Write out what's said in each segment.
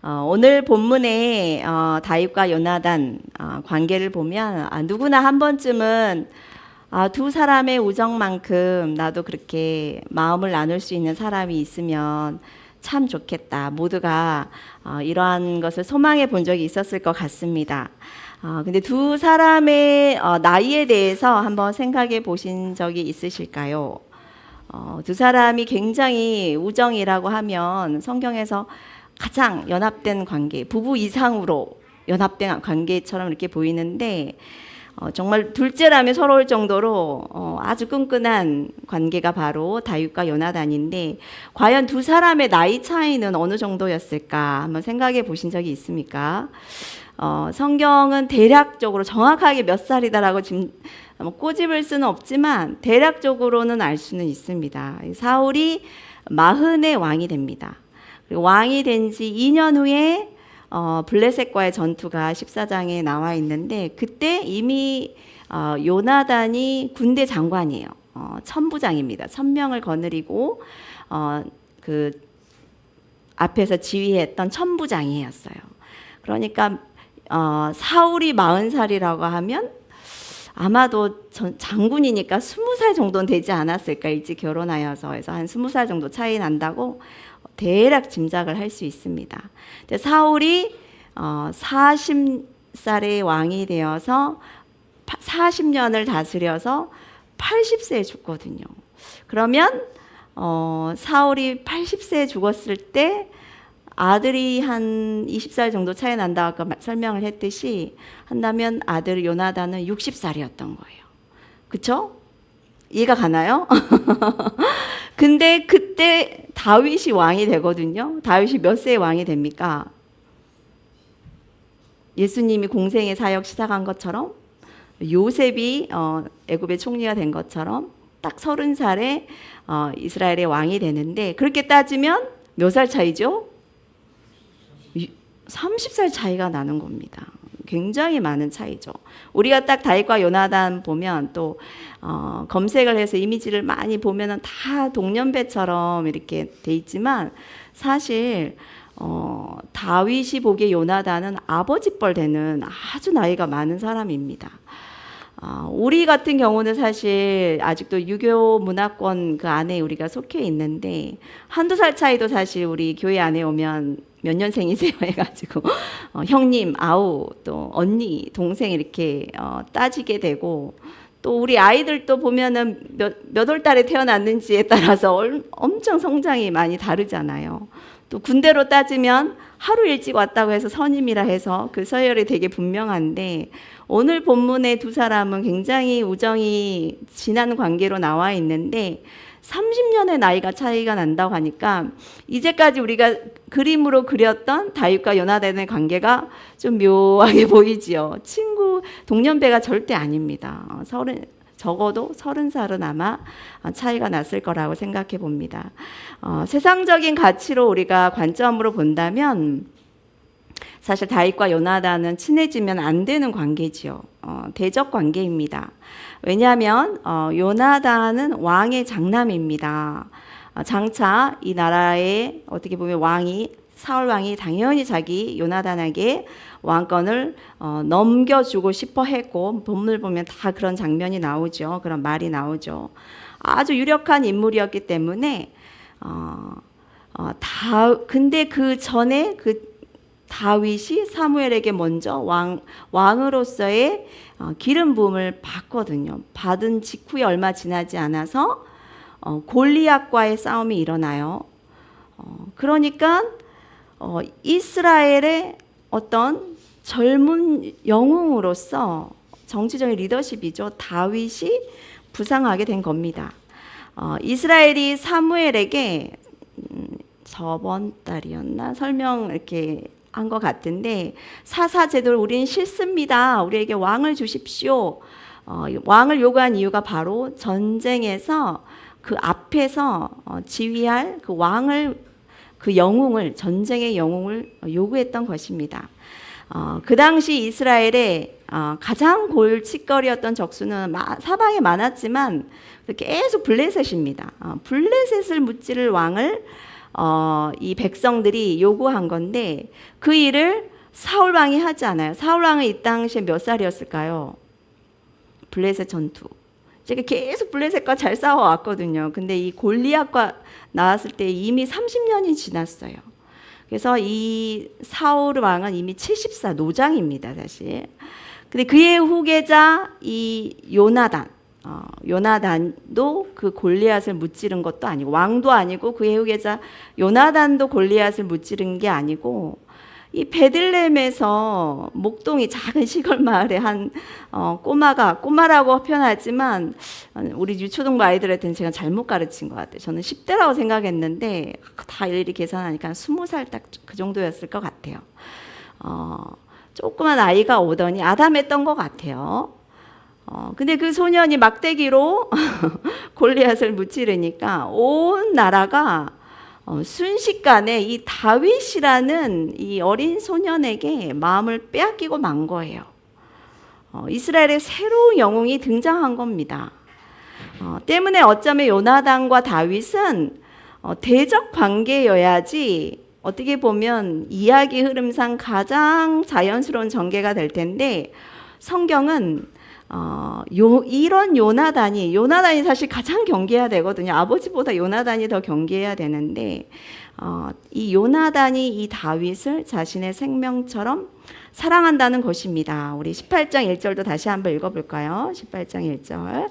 오늘 본문의 다윗과 요나단 관계를 보면 누구나 한 번쯤은 두 사람의 우정만큼 나도 그렇게 마음을 나눌 수 있는 사람이 있으면 참 좋겠다. 모두가 이러한 것을 소망해 본 적이 있었을 것 같습니다. 근데 두 사람의 나이에 대해서 한번 생각해 보신 적이 있으실까요? 두 사람이 굉장히 우정이라고 하면 성경에서 가장 연합된 관계, 부부 이상으로 연합된 관계처럼 이렇게 보이는데 정말 둘째라면 서러울 정도로 아주 끈끈한 관계가 바로 다윗과 요나단인데 과연 두 사람의 나이 차이는 어느 정도였을까 한번 생각해 보신 적이 있습니까? 성경은 대략적으로 정확하게 몇 살이다라고 지금 꼬집을 수는 없지만 대략적으로는 알 수는 있습니다. 사울이 40의 왕이 됩니다. 그리고 왕이 된 지 2년 후에 블레셋과의 전투가 14장에 나와 있는데 그때 이미 요나단이 군대 장관이에요. 천부장입니다. 1000명을 거느리고 그 앞에서 지휘했던 천부장이었어요. 그러니까 사울이 40살이라고 하면 아마도 장군이니까 20살 정도는 되지 않았을까. 일찍 결혼하여서 해서 한 20살 정도 차이 난다고 대략 짐작을 할 수 있습니다. 사울이 40살의 왕이 되어서 40년을 다스려서 80세에 죽거든요. 그러면 사울이 80세에 죽었을 때 아들이 한 20살 정도 차이 난다고 아까 설명을 했듯이 한다면 아들 요나단은 60살이었던 거예요. 그쵸? 이해가 가나요? 근데 그때 다윗이 왕이 되거든요. 다윗이 몇 세에 왕이 됩니까? 예수님이 공생의 사역 시작한 것처럼 요셉이 애굽의 총리가 된 것처럼 딱 30살에 이스라엘의 왕이 되는데 그렇게 따지면 몇 살 차이죠? 30살 차이가 나는 겁니다. 굉장히 많은 차이죠. 우리가 딱 다윗과 요나단 보면 또 검색을 해서 이미지를 많이 보면은 다 동년배처럼 이렇게 돼 있지만 사실 다윗이 보기에 요나단은 아버지뻘 되는 아주 나이가 많은 사람입니다. 우리 같은 경우는 사실 아직도 유교 문화권 그 안에 우리가 속해 있는데 한두 살 차이도 사실 우리 교회 안에 오면 몇 년생이세요 해가지고 형님, 아우, 또 언니, 동생 이렇게 따지게 되고 또 우리 아이들도 보면은 몇 월 달에 태어났는지에 따라서 엄청 성장이 많이 다르잖아요. 또 군대로 따지면 하루 일찍 왔다고 해서 선임이라 해서 그 서열이 되게 분명한데 오늘 본문의 두 사람은 굉장히 우정이 진한 관계로 나와 있는데 30년의 나이가 차이가 난다고 하니까 이제까지 우리가 그림으로 그렸던 다윗과 요나단의 관계가 좀 묘하게 보이지요. 친구, 동년배가 절대 아닙니다. 적어도 30살은 아마 차이가 났을 거라고 생각해 봅니다. 세상적인 가치로 우리가 관점으로 본다면 사실 다윗과 요나단은 친해지면 안 되는 관계지요. 대적 관계입니다. 왜냐하면 요나단은 왕의 장남입니다. 장차 이 나라의 어떻게 보면 사울 왕이 당연히 자기 요나단에게 왕권을 넘겨주고 싶어 했고 본문을 보면 다 그런 장면이 나오죠. 그런 말이 나오죠. 아주 유력한 인물이었기 때문에 근데 그 전에 다윗이 사무엘에게 먼저 왕으로서의 기름 부음을 받거든요. 받은 직후에 얼마 지나지 않아서 골리앗과의 싸움이 일어나요. 그러니까 이스라엘의 어떤 젊은 영웅으로서 정치적인 리더십이죠. 다윗이 부상하게 된 겁니다. 이스라엘이 사무엘에게 저번 달이었나 설명 이렇게 한 것 같은데 사사 제도를 우리는 싫습니다. 우리에게 왕을 주십시오. 왕을 요구한 이유가 바로 전쟁에서 그 앞에서 지휘할 그 왕을 그 영웅을 전쟁의 영웅을 요구했던 것입니다. 그 당시 이스라엘의 가장 골칫거리였던 적수는 사방에 많았지만 계속 블레셋입니다. 블레셋을 무찌를 왕을 이 백성들이 요구한 건데 그 일을 사울 왕이 하지 않아요. 사울 왕은 이 당시에 몇 살이었을까요? 블레셋 전투. 제가 계속 블레셋과 잘 싸워왔거든요. 근데 이 골리앗과 나왔을 때 이미 30년이 지났어요. 그래서 이 사울 왕은 이미 70사 노장입니다, 사실. 근데 그의 후계자 이 요나단도 그 골리앗을 무찌른 것도 아니고, 왕도 아니고 그의 후계자 요나단도 골리앗을 무찌른 게 아니고, 이 베들레헴에서 목동이 작은 시골 마을에 한 꼬마라고 표현하지만 우리 유초등부 아이들한테는 제가 잘못 가르친 것 같아요. 저는 10대라고 생각했는데 다 일일이 계산하니까 20살 딱 그 정도였을 것 같아요. 조그만 아이가 오더니 아담했던 것 같아요. 근데 그 소년이 막대기로 골리앗을 무찌르니까 온 나라가 순식간에 이 다윗이라는 이 어린 소년에게 마음을 빼앗기고 만 거예요. 이스라엘의 새로운 영웅이 등장한 겁니다. 때문에 어쩌면 요나단과 다윗은 대적 관계여야지 어떻게 보면 이야기 흐름상 가장 자연스러운 전개가 될 텐데, 성경은 이런 요나단이 사실 가장 경계해야 되거든요. 아버지보다 요나단이 더 경계해야 되는데, 이 요나단이 이 다윗을 자신의 생명처럼 사랑한다는 것입니다. 우리 18장 1절도 다시 한번 읽어볼까요? 18장 1절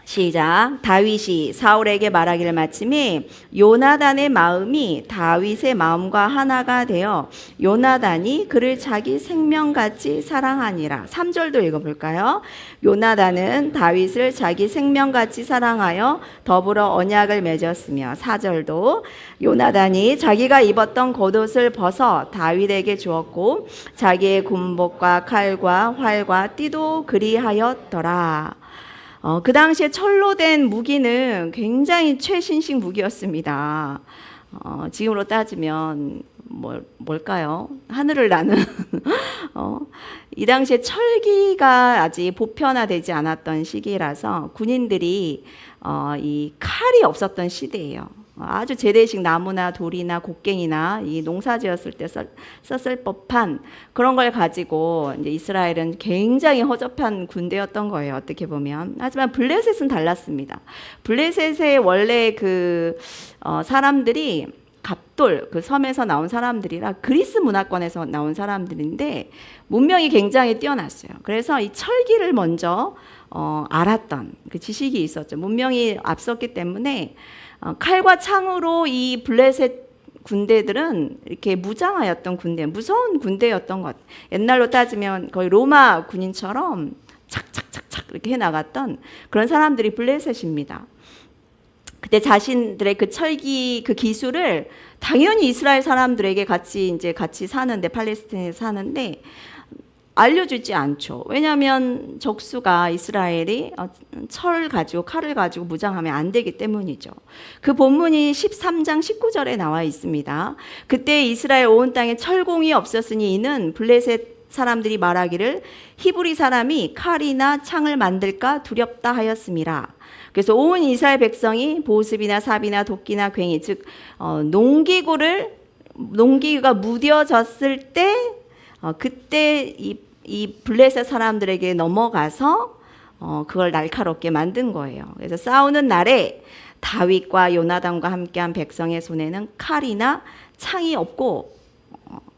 시작. 다윗이 사울에게 말하기를 마침에 요나단의 마음이 다윗의 마음과 하나가 되어 요나단이 그를 자기 생명같이 사랑하니라. 3절도 읽어볼까요? 요나단은 다윗을 자기 생명같이 사랑하여 더불어 언약을 맺었으며, 4절도 요나단이 자기가 입었던 겉옷을 벗어 다윗에게 주었고 자기의 군복과 칼과 활과 띠도 그리하였더라. 그 당시에 철로 된 무기는 굉장히 최신식 무기였습니다. 지금으로 따지면 뭘까요? 하늘을 나는 이 당시에 철기가 아직 보편화되지 않았던 시기라서 군인들이 이 칼이 없었던 시대예요. 아주 재래식 나무나 돌이나 곡괭이나 이 농사지었을 때 썼을 법한 그런 걸 가지고 이제 이스라엘은 굉장히 허접한 군대였던 거예요, 어떻게 보면. 하지만 블레셋은 달랐습니다. 블레셋의 원래 그 사람들이 갑돌, 그 섬에서 나온 사람들이라 그리스 문화권에서 나온 사람들인데 문명이 굉장히 뛰어났어요. 그래서 이 철기를 먼저 알았던 그 지식이 있었죠. 문명이 앞섰기 때문에 칼과 창으로 이 블레셋 군대들은 이렇게 무장하였던 군대, 무서운 군대였던 것. 옛날로 따지면 거의 로마 군인처럼 착착착착 이렇게 해나갔던 그런 사람들이 블레셋입니다. 그때 자신들의 그 철기 그 기술을 당연히 이스라엘 사람들에게 같이 사는데, 팔레스타인에 사는데 알려주지 않죠. 왜냐하면 적수가 이스라엘이 철을 가지고 칼을 가지고 무장하면 안 되기 때문이죠. 그 본문이 13장 19절에 나와 있습니다. 그때 이스라엘 온 땅에 철공이 없었으니 이는 블레셋 사람들이 말하기를 히브리 사람이 칼이나 창을 만들까 두렵다 하였음이라. 그래서 온 이스라엘 백성이 보습이나 삽이나 도끼나 괭이, 즉 농기구가 무뎌졌을 때 그때 이 블레셋 사람들에게 넘어가서 그걸 날카롭게 만든 거예요. 그래서 싸우는 날에 다윗과 요나단과 함께한 백성의 손에는 칼이나 창이 없고,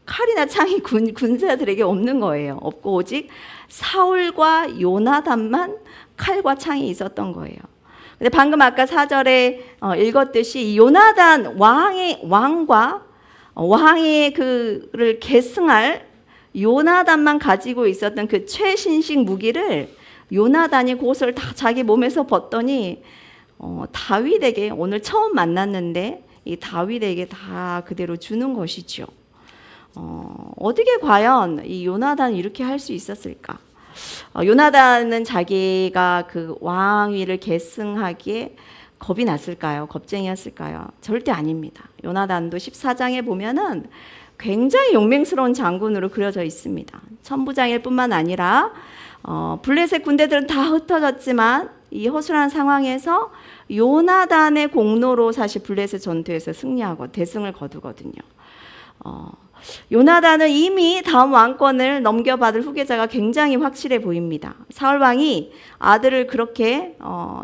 칼이나 창이 군사들에게 없는 거예요. 없고 오직 사울과 요나단만 칼과 창이 있었던 거예요. 근데 방금 아까 4절에 읽었듯이 요나단 왕의 그를 계승할 요나단만 가지고 있었던 그 최신식 무기를 요나단이 그것을 다 자기 몸에서 벗더니 다윗에게, 오늘 처음 만났는데 이 다윗에게 다 그대로 주는 것이죠. 어떻게 과연 이 요나단이 이렇게 할 수 있었을까? 요나단은 자기가 그 왕위를 계승하기에 겁이 났을까요? 겁쟁이였을까요? 절대 아닙니다. 요나단도 14장에 보면은 굉장히 용맹스러운 장군으로 그려져 있습니다. 천부장일 뿐만 아니라 블레셋 군대들은 다 흩어졌지만 이 허술한 상황에서 요나단의 공로로 사실 블레셋 전투에서 승리하고 대승을 거두거든요. 요나단은 이미 다음 왕권을 넘겨받을 후계자가 굉장히 확실해 보입니다. 사울 왕이 아들을 그렇게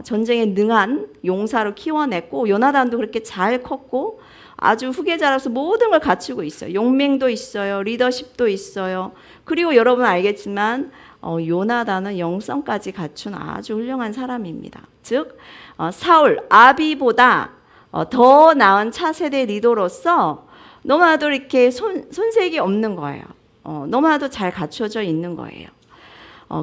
전쟁에 능한 용사로 키워냈고, 요나단도 그렇게 잘 컸고 아주 후계자로서 모든 걸 갖추고 있어요. 용맹도 있어요. 리더십도 있어요. 그리고 여러분 알겠지만 요나단은 영성까지 갖춘 아주 훌륭한 사람입니다. 즉 사울 아비보다 더 나은 차세대 리더로서 너무나도 이렇게 손색이 없는 거예요. 너무나도 잘 갖춰져 있는 거예요.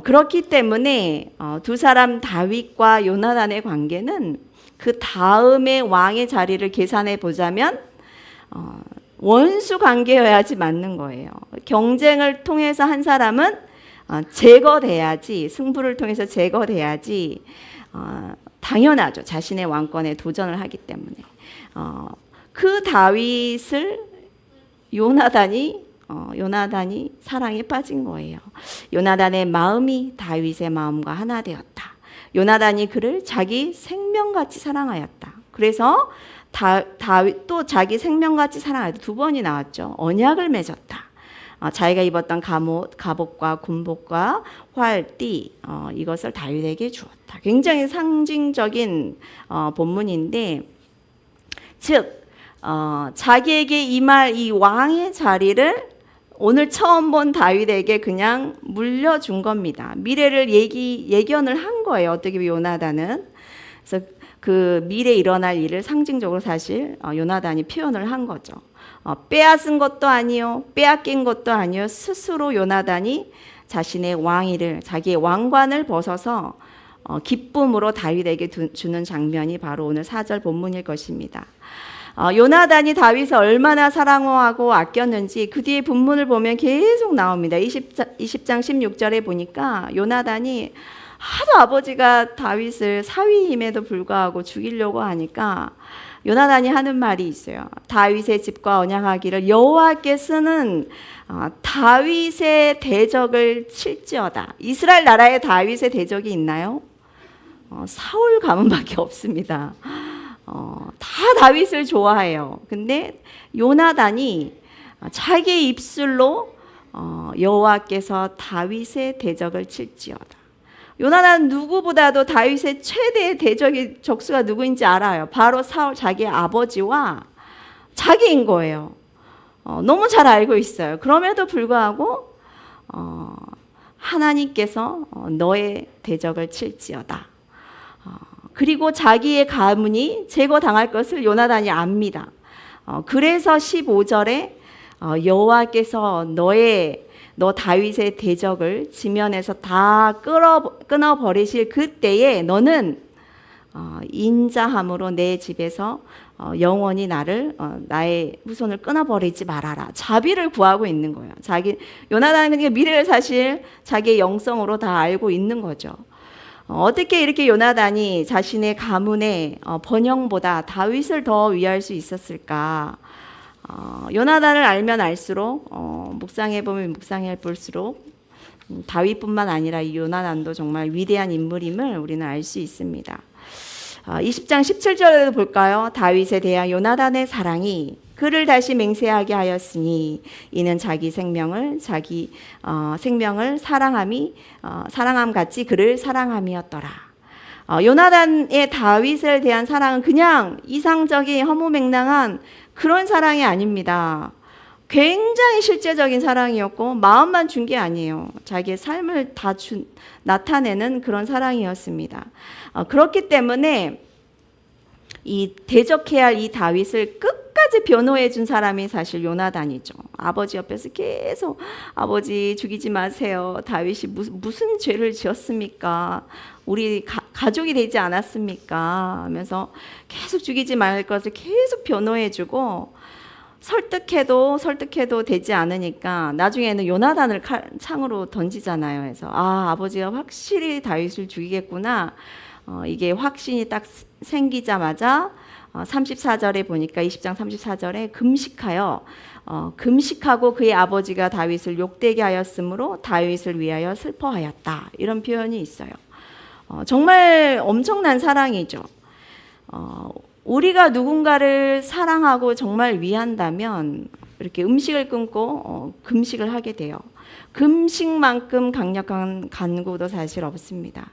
그렇기 때문에 두 사람 다윗과 요나단의 관계는 그 다음에 왕의 자리를 계산해 보자면 원수 관계여야지 맞는 거예요. 경쟁을 통해서 한 사람은 제거돼야지, 승부를 통해서 제거돼야지 당연하죠. 자신의 왕권에 도전을 하기 때문에. 그 다윗을 요나단이 사랑에 빠진 거예요. 요나단의 마음이 다윗의 마음과 하나 되었다. 요나단이 그를 자기 생명같이 사랑하였다. 그래서 다윗도 자기 생명같이 사랑하였다. 두 번이 나왔죠. 언약을 맺었다. 자기가 입었던 갑옷과 군복과 활, 띠 이것을 다윗에게 주었다. 굉장히 상징적인 본문인데, 즉 자기에게 임할 이 왕의 자리를 오늘 처음 본 다윗에게 그냥 물려준 겁니다. 미래를 예견을 한 거예요. 어떻게 보면 요나단은. 그래서 그 미래에 일어날 일을 상징적으로 사실 요나단이 표현을 한 거죠. 빼앗은 것도 아니요, 빼앗긴 것도 아니요, 스스로 요나단이 자신의 왕위를, 자기의 왕관을 벗어서 기쁨으로 다윗에게 주는 장면이 바로 오늘 4절 본문일 것입니다. 요나단이 다윗을 얼마나 사랑하고 아꼈는지 그 뒤에 본문을 보면 계속 나옵니다. 20장 16절에 보니까 요나단이 하도 아버지가 다윗을 사위임에도 불구하고 죽이려고 하니까 요나단이 하는 말이 있어요. 다윗의 집과 언약하기를 여호와께서는 다윗의 대적을 칠지어다. 이스라엘 나라에 다윗의 대적이 있나요? 사울 가문밖에 없습니다. 다 다윗을 좋아해요. 근데 요나단이 자기 입술로 여호와께서 다윗의 대적을 칠지어다. 요나단 누구보다도 다윗의 최대의 대적의 적수가 누구인지 알아요. 바로 사울 자기의 아버지와 자기인 거예요. 너무 잘 알고 있어요. 그럼에도 불구하고 하나님께서 너의 대적을 칠지어다. 그리고 자기의 가문이 제거당할 것을 요나단이 압니다. 그래서 15절에 여호와께서 너 다윗의 대적을 지면에서 다 끊어버리실 그때에 너는 인자함으로 내 집에서 영원히 나의 후손을 끊어버리지 말아라. 자비를 구하고 있는 거예요. 요나단은 미래를 사실 자기의 영성으로 다 알고 있는 거죠. 어떻게 이렇게 요나단이 자신의 가문의 번영보다 다윗을 더 위할 수 있었을까? 요나단을 알면 알수록 묵상해보면 묵상해볼수록 다윗뿐만 아니라 이 요나단도 정말 위대한 인물임을 우리는 알 수 있습니다. 20장 17절에도 볼까요? 다윗에 대한 요나단의 사랑이 그를 다시 맹세하게 하였으니 이는 자기 생명을 사랑함 같이 그를 사랑함이었더라. 요나단의 다윗에 대한 사랑은 그냥 이상적인 허무맹랑한 그런 사랑이 아닙니다. 굉장히 실제적인 사랑이었고 마음만 준 게 아니에요. 자기의 삶을 다 나타내는 그런 사랑이었습니다. 그렇기 때문에 이 대적해야 할 이 다윗을 끝까지 변호해 준 사람이 사실 요나단이죠. 아버지 옆에서 계속 아버지 죽이지 마세요. 다윗이 무슨 죄를 지었습니까? 우리 가족이 되지 않았습니까? 하면서 계속 죽이지 말 것을 계속 변호해 주고 설득해도 되지 않으니까 나중에는 요나단을 창으로 던지잖아요. 그래서 아버지가 확실히 다윗을 죽이겠구나. 이게 확신이 딱 생기자마자 34절에 보니까 20장 34절에 금식하고 그의 아버지가 다윗을 욕되게 하였으므로 다윗을 위하여 슬퍼하였다. 이런 표현이 있어요. 정말 엄청난 사랑이죠. 우리가 누군가를 사랑하고 정말 위한다면 이렇게 음식을 끊고 금식을 하게 돼요. 금식만큼 강력한 간구도 사실 없습니다.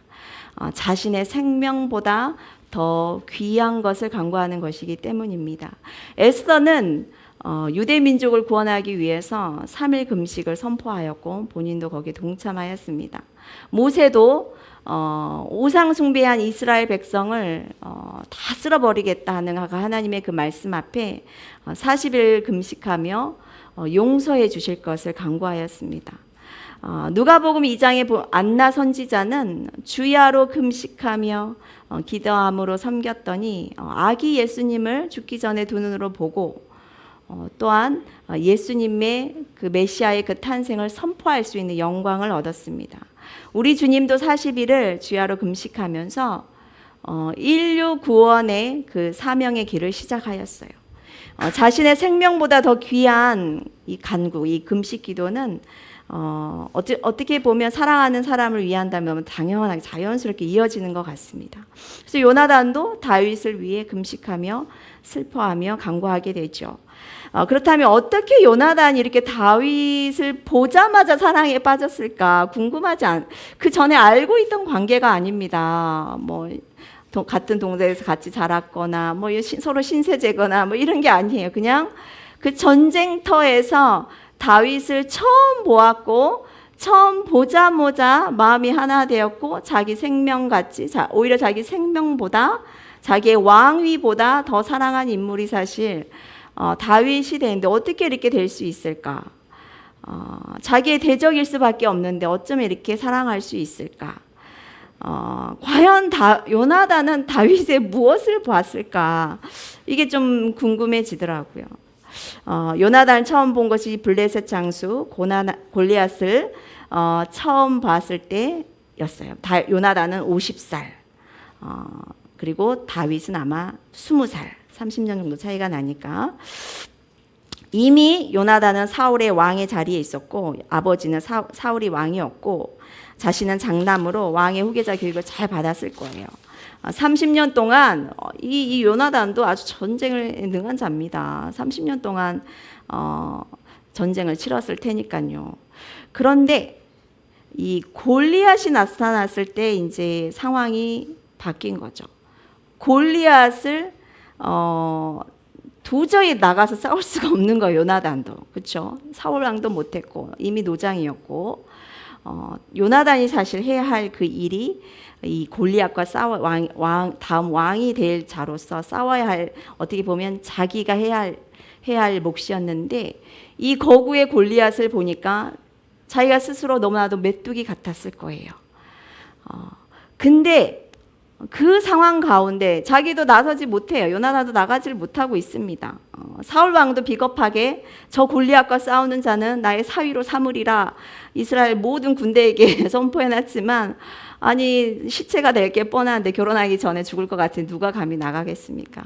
자신의 생명보다 더 귀한 것을 간구하는 것이기 때문입니다. 에스더는 유대 민족을 구원하기 위해서 3일 금식을 선포하였고 본인도 거기에 동참하였습니다. 모세도 우상 숭배한 이스라엘 백성을 다 쓸어버리겠다는 하나님의 그 말씀 앞에 40일 금식하며 용서해 주실 것을 간구하였습니다. 누가복음 2장의 안나 선지자는 주야로 금식하며 기도함으로 섬겼더니 아기 예수님을 죽기 전에 두 눈으로 보고 또한 예수님의 그 메시아의 그 탄생을 선포할 수 있는 영광을 얻었습니다. 우리 주님도 40일을 주야로 금식하면서 인류 구원의 그 사명의 길을 시작하였어요. 자신의 생명보다 더 귀한 이 간구, 이 금식 기도는 어떻게 보면 사랑하는 사람을 위한다면 당연하게 자연스럽게 이어지는 것 같습니다. 그래서 요나단도 다윗을 위해 금식하며 슬퍼하며 간구하게 되죠. 그렇다면 어떻게 요나단이 이렇게 다윗을 보자마자 사랑에 빠졌을까 궁금하지 그 전에 알고 있던 관계가 아닙니다. 뭐 같은 동네에서 같이 자랐거나 뭐 서로 신세제거나 뭐 이런 게 아니에요. 그냥 그 전쟁터에서 다윗을 처음 보았고 처음 보자마자 마음이 하나 되었고 자기 생명같이 오히려 자기 생명보다 자기의 왕위보다 더 사랑한 인물이 사실 다윗이 되는데 어떻게 이렇게 될 수 있을까? 자기의 대적일 수밖에 없는데 어쩌면 이렇게 사랑할 수 있을까? 과연 요나단은 다윗의 무엇을 보았을까? 이게 좀 궁금해지더라고요. 요나단을 처음 본 것이 블레셋 장수 골리앗을 처음 봤을 때였어요. 요나단은 50살, 그리고 다윗은 아마 20살, 30년 정도 차이가 나니까 이미 요나단은 사울의 왕의 자리에 있었고 아버지는 사울이 왕이었고 자신은 장남으로 왕의 후계자 교육을 잘 받았을 거예요. 30년 동안 이 요나단도 아주 전쟁을 능한 자입니다. 30년 동안 전쟁을 치렀을 테니까요. 그런데 이 골리앗이 나타났을 때 이제 상황이 바뀐 거죠. 골리앗을 도저히 나가서 싸울 수가 없는 거예요. 요나단도. 그렇죠? 사울 왕도 못했고 이미 노장이었고 요나단이 사실 해야 할 그 일이 이 골리앗과 다음 왕이 될 자로서 싸워야 할 어떻게 보면 자기가 해야 할 몫이었는데 이 거구의 골리앗을 보니까 자기가 스스로 너무나도 메뚜기 같았을 거예요. 근데 그 상황 가운데 자기도 나서지 못해요. 요나단도 나가지를 못하고 있습니다. 사울 왕도 비겁하게 저 골리앗과 싸우는 자는 나의 사위로 삼으리라 이스라엘 모든 군대에게 선포해놨지만 아니 시체가 될 게 뻔한데 결혼하기 전에 죽을 것 같으니 누가 감히 나가겠습니까?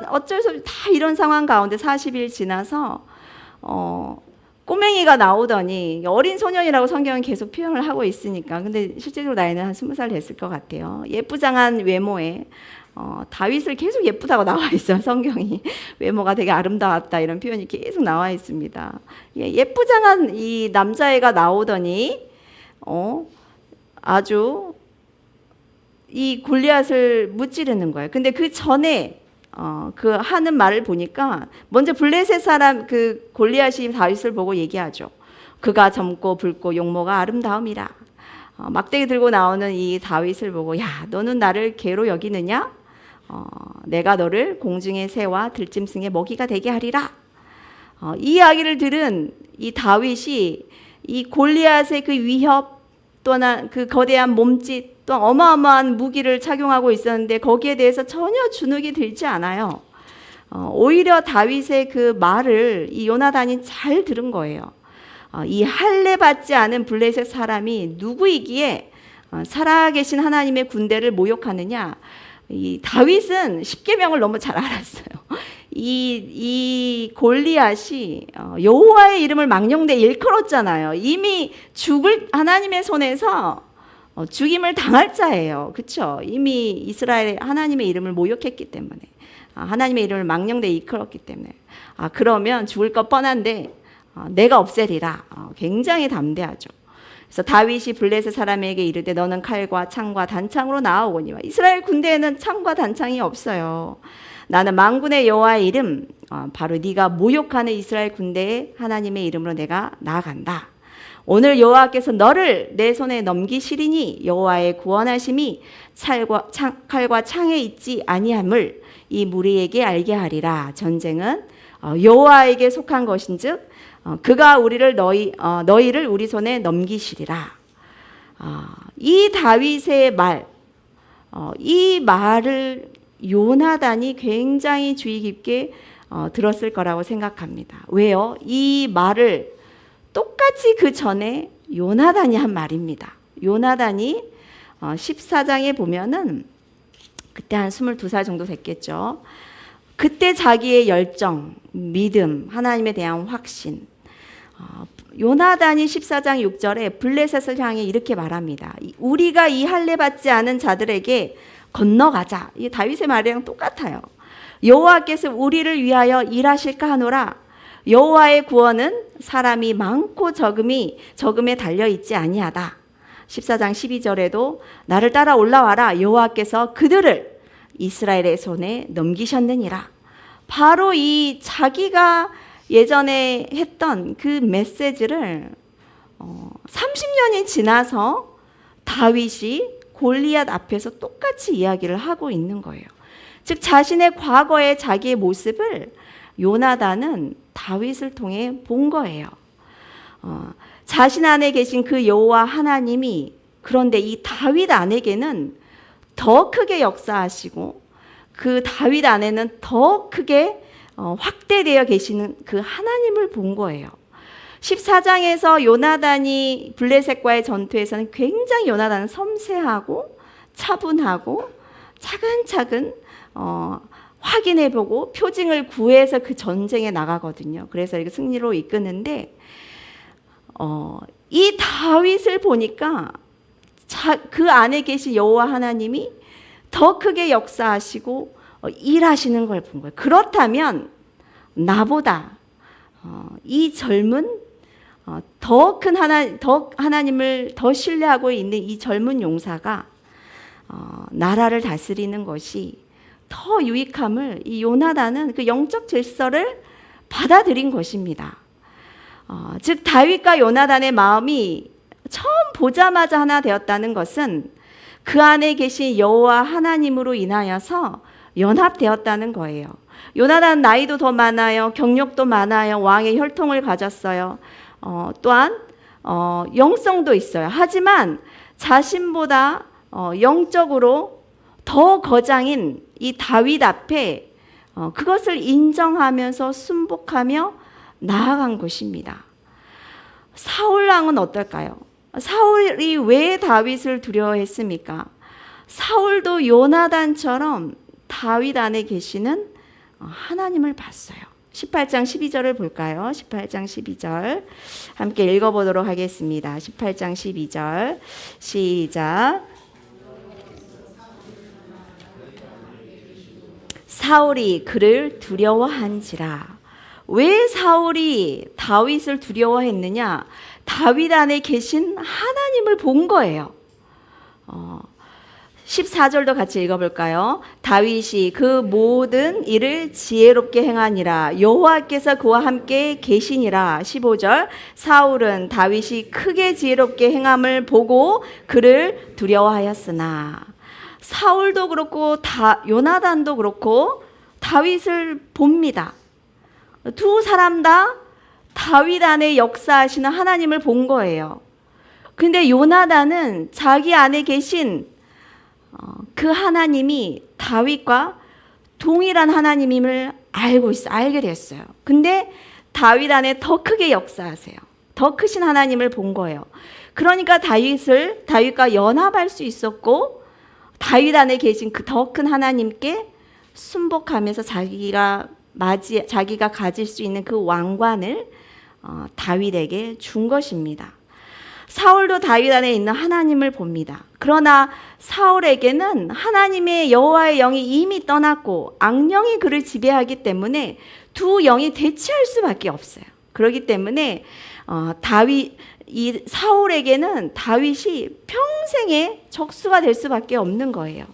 어쩔 수 없이 다 이런 상황 가운데 40일 지나서 꼬맹이가 나오더니 어린 소년이라고 성경은 계속 표현을 하고 있으니까 근데 실제로 나이는 한 20살 됐을 것 같아요. 예쁘장한 외모에 다윗을 계속 예쁘다고 나와 있어요. 성경이 외모가 되게 아름다웠다 이런 표현이 계속 나와 있습니다. 예쁘장한 이 남자애가 나오더니 아주 이 골리앗을 무찌르는 거예요. 근데 그 전에 그 하는 말을 보니까 먼저 블레셋 사람 그 골리앗이 다윗을 보고 얘기하죠. 그가 젊고 붉고 용모가 아름다움이라. 막대기 들고 나오는 이 다윗을 보고 야 너는 나를 개로 여기느냐? 내가 너를 공중의 새와 들짐승의 먹이가 되게 하리라. 이 이야기를 들은 이 다윗이 이 골리앗의 그 위협 또한 그 거대한 몸짓 또 어마어마한 무기를 착용하고 있었는데 거기에 대해서 전혀 주눅이 들지 않아요. 오히려 다윗의 그 말을 이 요나단이 잘 들은 거예요. 이 할례 받지 않은 블레셋 사람이 누구이기에 살아계신 하나님의 군대를 모욕하느냐. 이 다윗은 십계명을 너무 잘 알았어요. 이 골리앗이 여호와의 이름을 망령되이 일컬었잖아요. 이미 죽을 하나님의 손에서 죽임을 당할 자예요. 그렇죠? 이미 이스라엘 하나님의 이름을 모욕했기 때문에, 하나님의 이름을 망령되이 이끌었기 때문에, 그러면 죽을 것 뻔한데 내가 없애리라. 굉장히 담대하죠. 그래서 다윗이 블레셋 사람에게 이르되 너는 칼과 창과 단창으로 나아오거니와. 이스라엘 군대에는 창과 단창이 없어요. 나는 만군의 여호와의 이름, 바로 네가 모욕하는 이스라엘 군대의 하나님의 이름으로 내가 나아간다. 오늘 여호와께서 너를 내 손에 넘기시리니 여호와의 구원하심이 칼과 창에 있지 아니함을 이 무리에게 알게 하리라. 전쟁은 여호와에게 속한 것인즉 그가 너희를 우리 손에 넘기시리라. 이 다윗의 말, 이 말을 요나단이 굉장히 주의 깊게 들었을 거라고 생각합니다. 왜요? 이 말을 똑같이 그 전에 요나단이 한 말입니다. 요나단이 14장에 보면은 그때 한 22살 정도 됐겠죠. 그때 자기의 열정, 믿음, 하나님에 대한 확신. 요나단이 14장 6절에 블레셋을 향해 이렇게 말합니다. 우리가 이 할례 받지 않은 자들에게 건너가자. 이 다윗의 말이랑 똑같아요. 여호와께서 우리를 위하여 일하실까 하노라. 여호와의 구원은 사람이 많고 적음에 달려 있지 아니하다. 14장 12절에도 나를 따라 올라와라. 여호와께서 그들을 이스라엘의 손에 넘기셨느니라. 바로 이 자기가 예전에 했던 그 메시지를 30년이 지나서 다윗이 골리앗 앞에서 똑같이 이야기를 하고 있는 거예요. 즉 자신의 과거의 자기의 모습을 요나단은 다윗을 통해 본 거예요. 자신 안에 계신 그 여호와 하나님이 그런데 이 다윗 안에게는 더 크게 역사하시고 그 다윗 안에는 더 크게 확대되어 계시는 그 하나님을 본 거예요. 14장에서 요나단이 블레셋과의 전투에서는 굉장히 요나단은 섬세하고 차분하고 차근차근 확인해보고 표징을 구해서 그 전쟁에 나가거든요. 그래서 이렇게 승리로 이끄는데 이 다윗을 보니까 그 안에 계신 여호와 하나님이 더 크게 역사하시고 일하시는 걸 본 거예요. 그렇다면 나보다 이 젊은 더 하나님을 더 신뢰하고 있는 이 젊은 용사가 나라를 다스리는 것이 더 유익함을 이 요나단은 그 영적 질서를 받아들인 것입니다. 즉 다윗과 요나단의 마음이 처음 보자마자 하나 되었다는 것은 그 안에 계신 여호와 하나님으로 인하여서 연합되었다는 거예요. 요나단 나이도 더 많아요. 경력도 많아요. 왕의 혈통을 가졌어요. 또한 영성도 있어요. 하지만 자신보다 영적으로 더 거장인 이 다윗 앞에 그것을 인정하면서 순복하며 나아간 것입니다. 사울 왕은 어떨까요? 사울이 왜 다윗을 두려워했습니까? 사울도 요나단처럼 다윗 안에 계시는 하나님을 봤어요. 18장 12절을 볼까요? 18장 12절 함께 읽어보도록 하겠습니다. 18장 12절 시작. 사울이 그를 두려워한지라. 왜 사울이 다윗을 두려워했느냐? 다윗 안에 계신 하나님을 본 거예요. 14절도 같이 읽어볼까요? 다윗이 그 모든 일을 지혜롭게 행하니라. 여호와께서 그와 함께 계시니라. 15절 사울은 다윗이 크게 지혜롭게 행함을 보고 그를 두려워하였으나. 사울도 그렇고 요나단도 그렇고 다윗을 봅니다. 두 사람 다 다윗 안에 역사하시는 하나님을 본 거예요. 근데 요나단은 자기 안에 계신 그 하나님이 다윗과 동일한 하나님임을 알게 됐어요. 근데 다윗 안에 더 크게 역사하세요. 더 크신 하나님을 본 거예요. 그러니까 다윗과 연합할 수 있었고 다윗 안에 계신 그 더 큰 하나님께 순복하면서 자기가 가질 수 있는 그 왕관을 다윗에게 준 것입니다. 사울도 다윗 안에 있는 하나님을 봅니다. 그러나 사울에게는 하나님의 여호와의 영이 이미 떠났고 악령이 그를 지배하기 때문에 두 영이 대치할 수밖에 없어요. 그렇기 때문에 이 사울에게는 다윗이 평생의 적수가 될 수밖에 없는 거예요.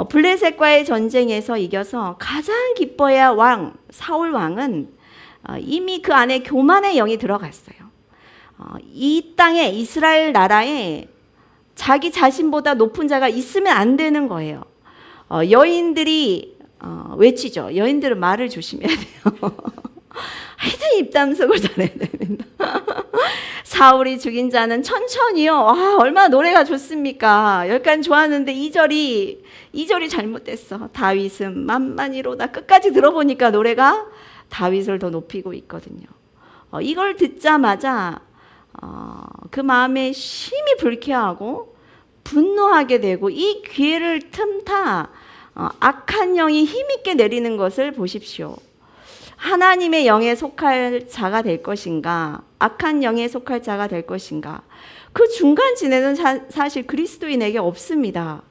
블레셋과의 전쟁에서 이겨서 가장 기뻐해야 사울 왕은 이미 그 안에 교만의 영이 들어갔어요. 이 땅에 이스라엘 나라에 자기 자신보다 높은 자가 있으면 안 되는 거예요. 여인들이 외치죠. 여인들은 말을 조심해야 돼요. 하여튼 입담속을 잘해야 됩니다. 사울이 죽인 자는 천천히요. 얼마나 노래가 좋습니까? 여기까지 좋았는데 2절이 잘못됐어. 다윗은 만만이로다. 끝까지 들어보니까 노래가 다윗을 더 높이고 있거든요. 이걸 듣자마자 그 마음에 심히 불쾌하고 분노하게 되고 이 기회를 틈타 악한 영이 힘있게 내리는 것을 보십시오. 하나님의 영에 속할 자가 될 것인가, 악한 영에 속할 자가 될 것인가, 그 중간 지대는 사실 그리스도인에게 없습니다.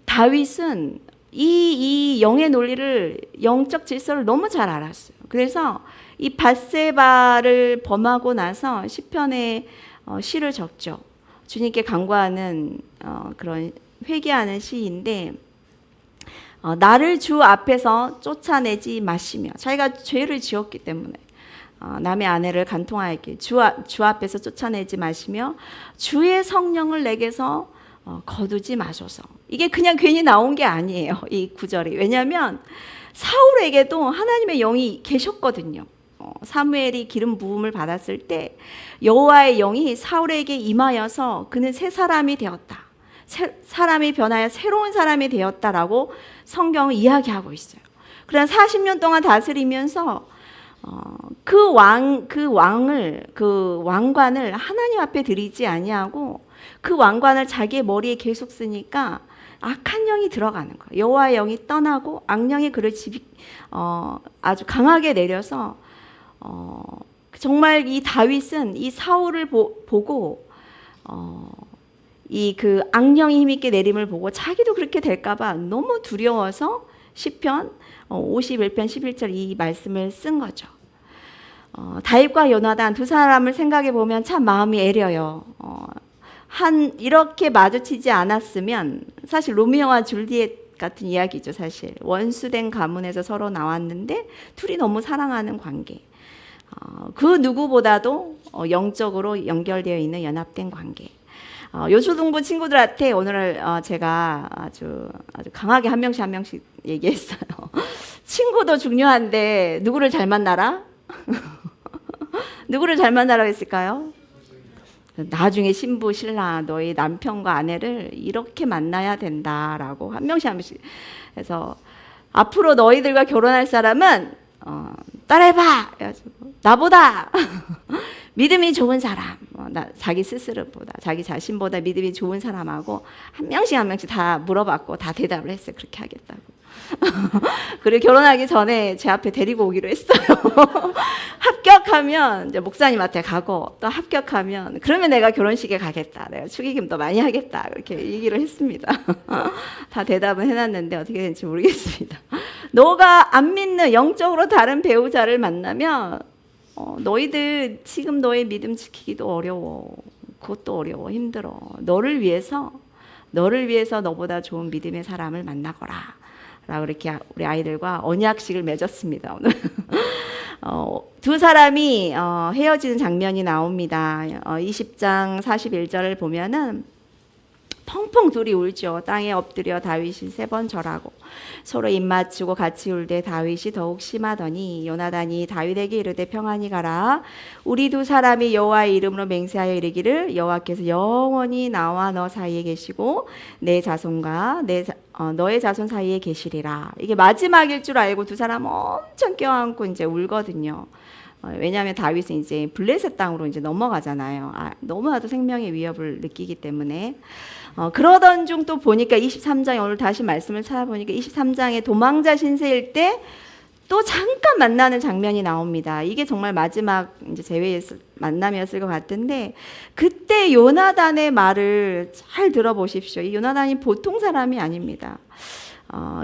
다윗은 이 영의 논리를, 영적 질서를 너무 잘 알았어요. 그래서 이 밧세바를 범하고 나서 시편에 시를 적죠. 주님께 간구하는 그런 회개하는 시인데, 나를 주 앞에서 쫓아내지 마시며, 자기가 죄를 지었기 때문에 남의 아내를 간통하였기에 주 앞에서 쫓아내지 마시며 주의 성령을 내게서 거두지 마소서. 이게 그냥 괜히 나온 게 아니에요, 이 구절이. 왜냐하면 사울에게도 하나님의 영이 계셨거든요. 사무엘이 기름 부음을 받았을 때 여호와의 영이 사울에게 임하여서 그는 새 사람이 되었다, 사람이 변하여 새로운 사람이 되었다라고 성경은 이야기하고 있어요. 그러나 40년 동안 다스리면서 그 왕관을 하나님 앞에 드리지 아니하고 그 왕관을 자기의 머리에 계속 쓰니까 악한 영이 들어가는 거예요. 여호와의 영이 떠나고 악령이 그를 아주 강하게 내려서 정말 이 다윗은 이 사울을 보고 이 그 악령이 힘있게 내림을 보고 자기도 그렇게 될까봐 너무 두려워서 시편 51편 11절 이 말씀을 쓴 거죠. 다윗과 요나단 두 사람을 생각해 보면 참 마음이 애려요. 이렇게 마주치지 않았으면, 사실 로미오와 줄리엣 같은 이야기죠. 사실 원수된 가문에서 서로 나왔는데 둘이 너무 사랑하는 관계. 그 누구보다도 영적으로 연결되어 있는 연합된 관계. 요초동부 친구들한테 오늘 제가 아주 강하게 한 명씩 얘기했어요. 친구도 중요한데 누구를 잘 만나라? 누구를 잘 만나라고 했을까요? 나중에 신부, 신랑, 너희 남편과 아내를 이렇게 만나야 된다라고 한 명씩. 그래서 앞으로 너희들과 결혼할 사람은 따라해봐. 나보다 믿음이 좋은 사람, 자기 스스로보다, 자기 자신보다 믿음이 좋은 사람하고 한 명씩 다 물어봤고 다 대답을 했어요. 그렇게 하겠다고. 그리고 결혼하기 전에 제 앞에 데리고 오기로 했어요. 합격하면 이제 목사님한테 가고, 또 합격하면 그러면 내가 결혼식에 가겠다, 내가 축의금도 많이 하겠다, 그렇게 얘기를 했습니다. 다 대답은 해놨는데 어떻게 될지 모르겠습니다. 너가 안 믿는 영적으로 다른 배우자를 만나면 너희들 지금 너의 믿음 지키기도 어려워. 그것도 어려워, 힘들어. 너를 위해서 너보다 좋은 믿음의 사람을 만나거라 라고 이렇게 우리 아이들과 언약식을 맺었습니다. 오늘 두 사람이 헤어지는 장면이 나옵니다. 20장 41절을 보면은 펑펑 둘이 울죠. 땅에 엎드려 다윗이 3번 절하고 서로 입맞추고 같이 울되 다윗이 더욱 심하더니 요나단이 다윗에게 이르되 평안히 가라. 우리 두 사람이 여호와의 이름으로 맹세하여 이르기를 여호와께서 영원히 나와 너 사이에 계시고 내 자손과 너의 자손 사이에 계시리라. 이게 마지막일 줄 알고 두 사람 엄청 껴안고 이제 울거든요. 왜냐하면 다윗은 이제 블레셋 땅으로 이제 넘어가잖아요. 너무나도 생명의 위협을 느끼기 때문에. 그러던 중 또 보니까 23장에, 오늘 다시 말씀을 찾아보니까 23장에 도망자 신세일 때 또 잠깐 만나는 장면이 나옵니다. 이게 정말 마지막 이제 재회의 만남이었을 것 같은데 그때 요나단의 말을 잘 들어보십시오. 이 요나단이 보통 사람이 아닙니다.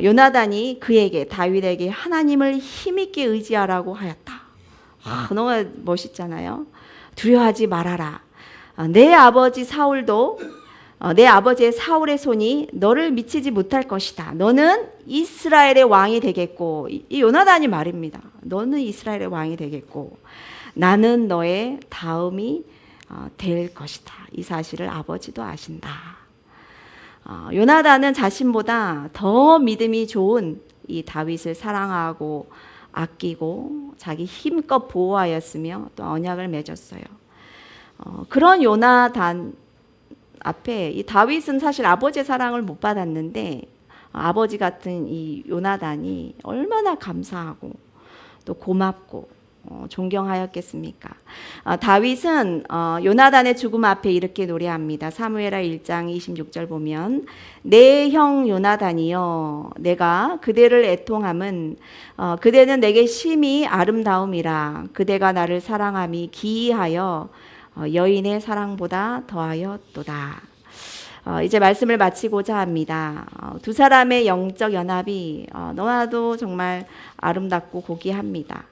요나단이 그에게 다윗에게 하나님을 힘있게 의지하라고 하였다. 너무 멋있잖아요. 두려워하지 말아라. 내 아버지 사울도 내 아버지의 사울의 손이 너를 미치지 못할 것이다. 너는 이스라엘의 왕이 되겠고, 이 요나단이 말입니다. 너는 이스라엘의 왕이 되겠고 나는 너의 다음이 될 것이다. 이 사실을 아버지도 아신다. 요나단은 자신보다 더 믿음이 좋은 이 다윗을 사랑하고 아끼고 자기 힘껏 보호하였으며 또 언약을 맺었어요. 그런 요나단 앞에 이 다윗은 사실 아버지의 사랑을 못 받았는데 아버지 같은 이 요나단이 얼마나 감사하고 또 고맙고 존경하였겠습니까? 다윗은 요나단의 죽음 앞에 이렇게 노래합니다. 사무엘하 1장 26절 보면 내 형 요나단이여 내가 그대를 애통함은 그대는 내게 심히 아름다움이라 그대가 나를 사랑함이 기이하여 여인의 사랑보다 더하였도다. 이제 말씀을 마치고자 합니다. 두 사람의 영적 연합이 너무나도 정말 아름답고 고귀합니다.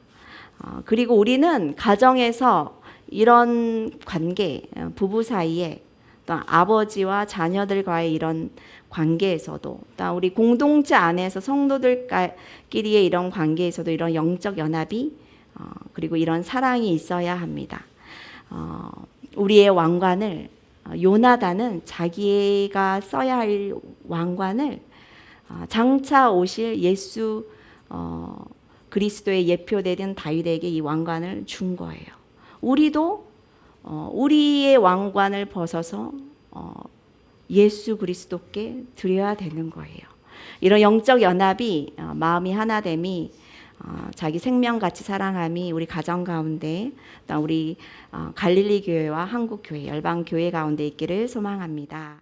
그리고 우리는 가정에서 이런 관계, 부부 사이에 또 아버지와 자녀들과의 이런 관계에서도 또 우리 공동체 안에서 성도들끼리의 이런 관계에서도 이런 영적 연합이 그리고 이런 사랑이 있어야 합니다. 우리의 왕관을 요나단은 자기가 써야 할 왕관을 장차 오실 예수 그리스도의 예표되는 다윗에게 이 왕관을 준 거예요. 우리도 우리의 왕관을 벗어서 예수 그리스도께 드려야 되는 거예요. 이런 영적 연합이 마음이 하나됨이 자기 생명같이 사랑함이 우리 가정 가운데 또 우리 갈릴리 교회와 한국 교회 열방 교회 가운데 있기를 소망합니다.